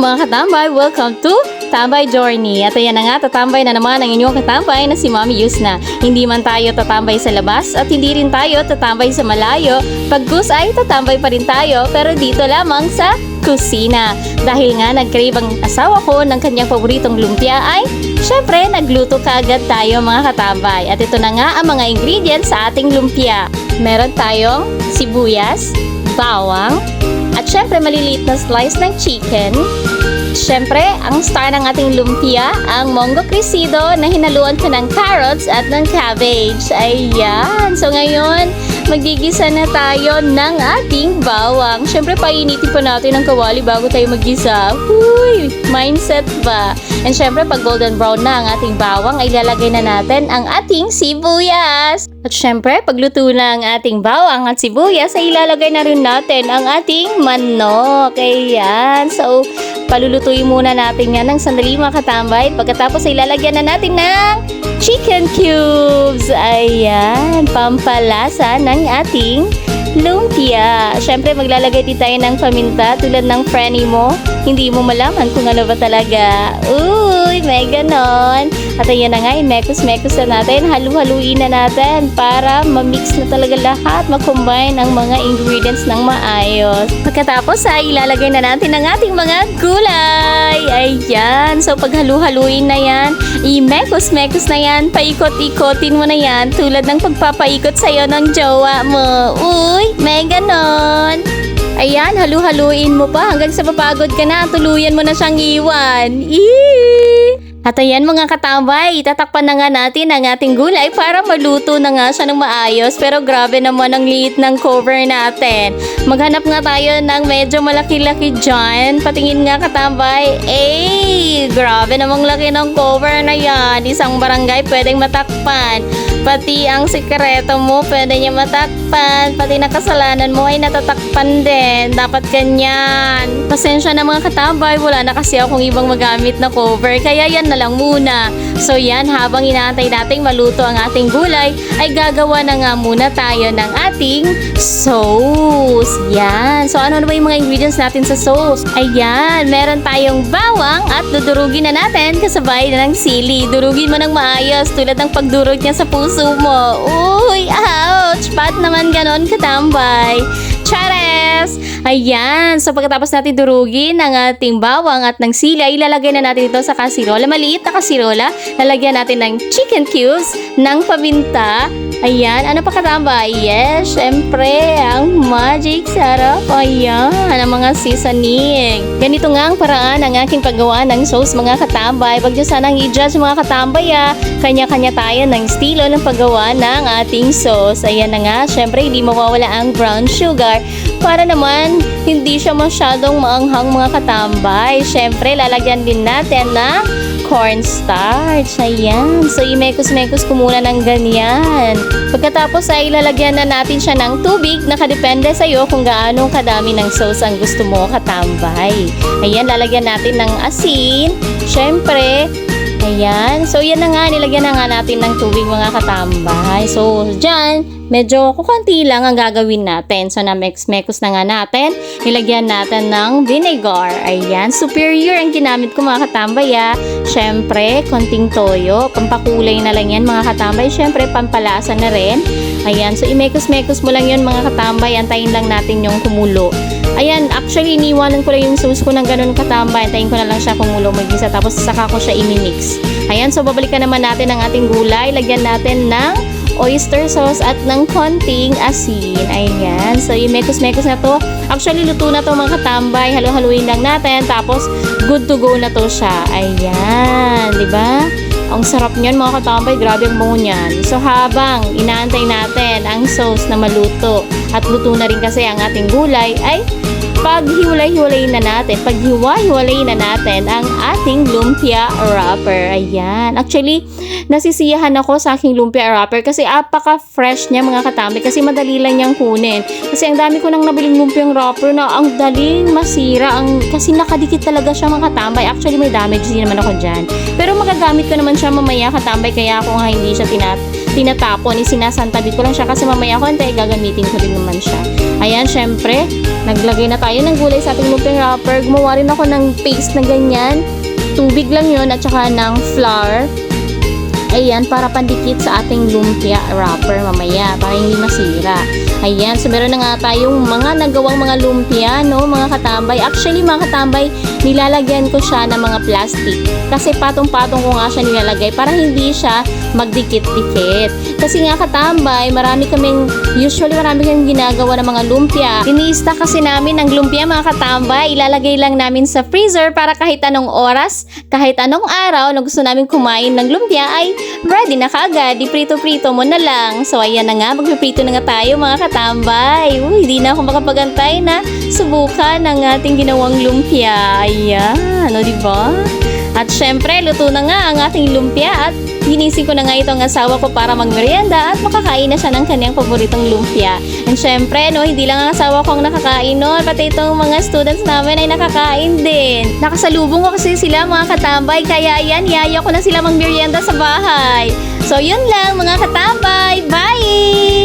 mga katambay! Welcome to Tambay Journey. At ayan na nga, tatambay na naman ang inyong katambay na si Mami Yusna. Hindi man tayo tatambay sa labas at hindi rin tayo tatambay sa malayo. Pagkus ay tatambay pa rin tayo pero dito lamang sa kusina. Dahil nga nag-crave ang asawa ko ng kanyang paboritong lumpia ay syempre nagluto kaagad tayo mga katambay. At ito na nga ang mga ingredients sa ating lumpia. Meron tayong sibuyas, bawang, at syempre maliliit na slice ng chicken. Syempre, ang star ng ating lumpia, ang monggo crecido na hinaluan ko ng carrots at ng cabbage. Ayan! So ngayon, magigisa na tayo ng ating bawang. Syempre, painitin pa natin ang kawali bago tayo maggisa. Uy! Mindset ba? And syempre, pag golden brown na ang ating bawang, ay lalagay na natin ang ating sibuyas. At syempre, pagluto na ang ating bawang at sibuyas, ay ilalagay na rin natin ang ating manok. Ayan. So, palulutuin muna natin yan ng sandali mga katambay. Pagkatapos ay lalagyan na natin ng chicken cubes. Ayan. Pampalasa ng ating lumpia. Syempre, maglalagay din tayo ng paminta tulad ng Frenny mo. Hindi mo malaman kung ano ba talaga. Uy, may ganon. At ayan na nga, mekos-mekos na natin. Halu-haluin na natin para ma-mix na talaga lahat. Ma-combine ang mga ingredients ng maayos. Pagkatapos ay ilalagay na natin ang ating mga gulay. Ayan. So, pag halu-haluin na yan, i-mekos-mekos na yan. Paikot-ikotin mo na yan. Tulad ng pagpapaikot sa'yo ng jowa mo. Uy, may ganon. Ayan, halu-haluin mo pa hanggang sa mapagod ka na. Tuluyan mo na siyang iwan. Eee! At ayan mga katambay, itatakpan na nga natin ang ating gulay para maluto na nga siya ng maayos. Pero grabe naman ang liit ng cover natin. Maghanap nga tayo ng medyo malaki-laki dyan. Patingin nga katambay. Grabe namang laki ng cover na yan. Isang barangay pwedeng matakpan. Pati ang sikreto mo pwede niya matakpan. Pati nakasalanan mo ay natatakpan din. Dapat ganyan. Pasensya na mga katambay, wala na kasi akong ibang magamit na cover. Kaya yan na lang muna. So yan, habang inaantay nating maluto ang ating gulay, ay gagawa na nga muna tayo ng ating sauce. Yan. So ano ba yung mga ingredients natin sa sauce? Ayan, meron tayong bawang at dudurugin na natin kasabay na ng sili. Durugin mo ng maayos tulad ng pagdurog niya sa puso mo. Uy, ouch! Pat naman ganon katambay. Chares! Ayan. So, pagkatapos natin durugin ang ating bawang at ng sili, ay ilalagay na natin ito sa kasirola. Maliit na kasirola. Lalagyan natin ng chicken cubes, ng paminta. Ayan. Ano pa katambay? Yes, syempre. Ang magic sarap. Ayan. Ang mga seasoning. Ganito nga ang paraan ng aking paggawa ng sauce mga katambay. Wag nyo sanang i-judge mga katambay Kanya-kanya tayo ng estilo ng paggawa ng ating sauce. Ayan na nga. Syempre, hindi mawawala ang brown sugar para naman hindi siya masyadong maanghang mga katambay. Syempre, lalagyan din natin ng cornstarch. Ayan. So, imekos-mekos ko muna ng ganyan. Pagkatapos ay ilalagyan na natin siya ng tubig. Nakadepende sa'yo kung gaano kadami ng sauce ang gusto mo katambay. Ayan, lalagyan natin ng asin. Syempre, ayan. So, yan na nga. Nilagyan na nga natin ng tubig mga katambay. So, dyan, medyo kukunti lang ang gagawin natin. So, na-mekos na nga natin. Nilagyan natin ng vinegar. Ayan. Superior ang ginamit ko mga katambay Syempre, konting toyo. Pampakulay na lang yan mga katambay. Syempre, pampalasa na rin. Ayan. So, imekos-mekos mo lang yun mga katambay. Antayin lang natin yung kumulo. Ayan, actually, iniwanan ko lang yung sauce ko ng ganun katambay. Antayin ko na lang siya kumulo mag-isa. Tapos, saka ko siya imimix. Ayan, so babalikan naman natin ang ating gulay. Lagyan natin ng oyster sauce at ng konting asin. Ayan, so imekos-mekos na to. Actually, luto na to mga katambay. Halu-haluin lang natin. Tapos, good to go na to siya. Ayan, di ba? Ang sarap niyan mga katambay, grabe ang bango niyan. So habang inaantay natin ang sauce na maluto at luto na rin kasi ang ating gulay, ay paghiwalay-hiwalay na natin ang ating lumpia wrapper. Ayan. Actually, nasisiyahan ako sa aking lumpia wrapper kasi apaka-fresh niya mga katambay kasi madali lang niyang kunin. Kasi ang dami ko nang nabiling lumpia wrapper na ang daling masira. Kasi nakadikit talaga siya mga katambay. Actually, may damage din naman ako dyan. Pero magagamit ko naman siya mamaya katambay kaya ako nga hindi siya tinatapon, sinasantabi ko lang siya kasi mamaya konti gagamitin ko din naman siya. Ayan, syempre, naglagay na tayo ng gulay sa ating lumpia wrapper. Gumawa rin ako ng paste na ganyan. Tubig lang yon at saka ng flour. Ayan, para pandikit sa ating lumpia wrapper mamaya, para hindi masira. Ayan, so meron na nga tayong mga nagawang mga lumpia, no, mga katambay. Actually, mga katambay, nilalagyan ko siya ng mga plastic. Kasi patong-patong ko nga siya nilalagay para hindi siya magdikit-dikit. Kasi nga katambay, usually marami kaming ginagawa ng mga lumpia. Iniista kasi namin ang lumpia, mga katambay. Ilalagay lang namin sa freezer para kahit anong oras, kahit anong araw na gusto namin kumain ng lumpia ay ready na kaagad. Iprito-prito mo na lang. So ayan na nga, magpiprito na nga tayo mga katambay. Uy, hindi na ako makapagantay na subukan ang ating ginawang lumpia. Ayan, o diba? At syempre, luto na nga ang ating lumpia at ginising ko na nga itong asawa ko para magmerienda at makakain na siya ng kanyang paboritong lumpia. And syempre, no, hindi lang ang asawa ko ang nakakain nun, pati itong mga students namin ay nakakain din. Nakasalubong ko kasi sila mga katambay, kaya yan, yaya ko na sila magmerienda sa bahay. So yun lang mga katambay, bye!